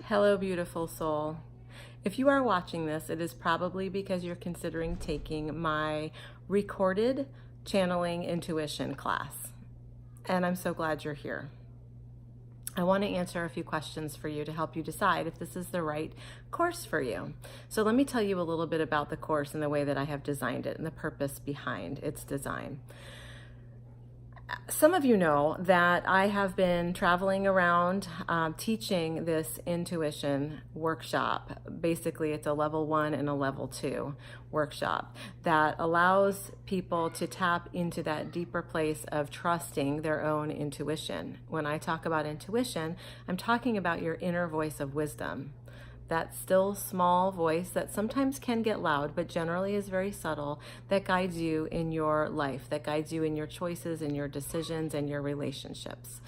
Hello, beautiful soul. If you are watching this, it is probably because you're considering taking my recorded channeling intuition class. And I'm so glad you're here. I want to answer a few questions for you to help you decide if this is the right course for you. So let me tell you a little bit about the course and the way that I have designed it and the purpose behind its design. Some of you know that I have been traveling around teaching this intuition workshop. Basically, it's a level 1 and a level 2 workshop that allows people to tap into that deeper place of trusting their own intuition. When I talk about intuition, I'm talking about your inner voice of wisdom. That still small voice that sometimes can get loud, but generally is very subtle, that guides you in your life, that guides you in your choices and your decisions and your relationships.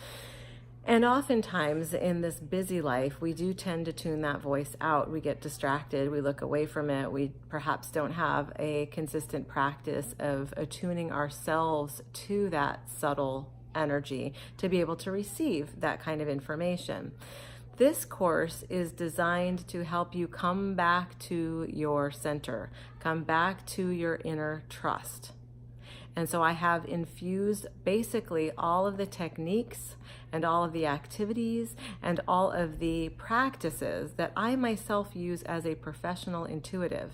And oftentimes in this busy life, we do tend to tune that voice out. We get distracted, we look away from it. We perhaps don't have a consistent practice of attuning ourselves to that subtle energy to be able to receive that kind of information. This course is designed to help you come back to your center, come back to your inner trust. And so I have infused basically all of the techniques and all of the activities and all of the practices that I myself use as a professional intuitive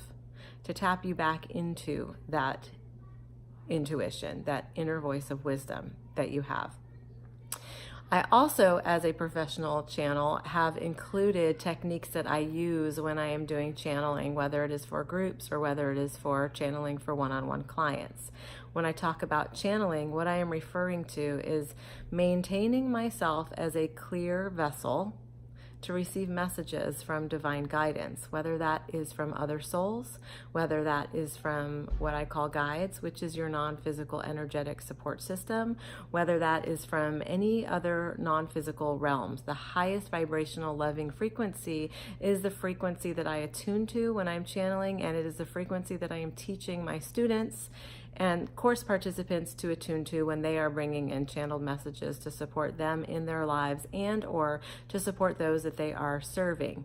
to tap you back into that intuition, that inner voice of wisdom that you have. I also, as a professional channel, have included techniques that I use when I am doing channeling, whether it is for groups or whether it is for channeling for one-on-one clients. When I talk about channeling, what I am referring to is maintaining myself as a clear vessel to receive messages from divine guidance, whether that is from other souls, whether that is from what I call guides, which is your non-physical energetic support system, whether that is from any other non-physical realms. The highest vibrational loving frequency is the frequency that I attune to when I'm channeling, and it is the frequency that I am teaching my students and course participants to attune to when they are bringing in channeled messages to support them in their lives and or to support those that they are serving.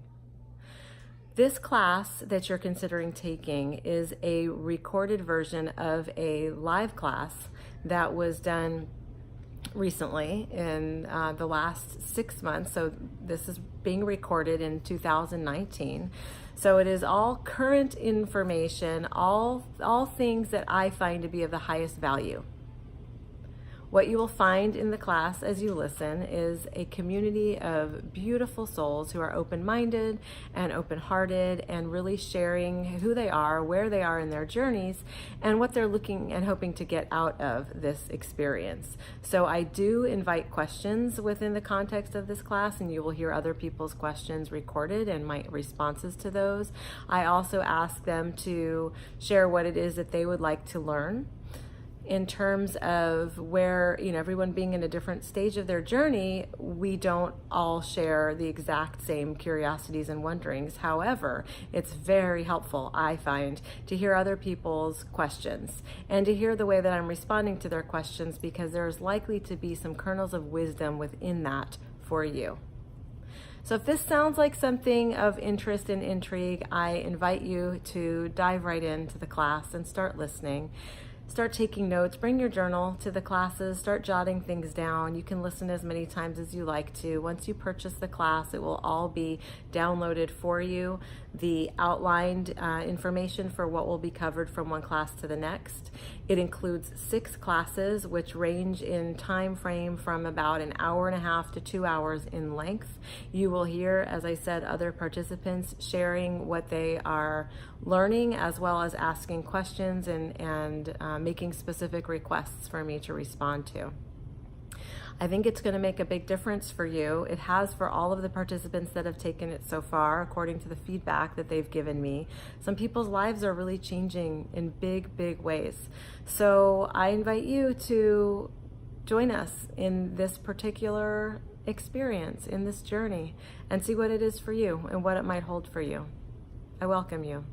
This class that you're considering taking is a recorded version of a live class that was done recently in the last 6 months. So this is being recorded in 2019. So it is all current information, all things that I find to be of the highest value. What you will find in the class as you listen is a community of beautiful souls who are open-minded and open-hearted and really sharing who they are, where they are in their journeys, and what they're looking and hoping to get out of this experience. So I do invite questions within the context of this class, and you will hear other people's questions recorded and my responses to those. I also ask them to share what it is that they would like to learn. In terms of where, everyone being in a different stage of their journey, we don't all share the exact same curiosities and wonderings. However, it's very helpful, I find, to hear other people's questions and to hear the way that I'm responding to their questions, because there's likely to be some kernels of wisdom within that for you. So if this sounds like something of interest and intrigue, I invite you to dive right into the class and start listening. Start taking notes, bring your journal to the classes, start jotting things down. You can listen as many times as you like to. Once you purchase the class, it will all be downloaded for you. The outlined information for what will be covered from one class to the next. It includes 6 classes, which range in time frame from about an hour and a half to 2 hours in length. You will hear, as I said, other participants sharing what they are learning, as well as asking questions and making specific requests for me to respond to. I think it's going to make a big difference for you. It has for all of the participants that have taken it so far, according to the feedback that they've given me. Some people's lives are really changing in big, big ways. So I invite you to join us in this particular experience, in this journey, and see what it is for you and what it might hold for you. I welcome you.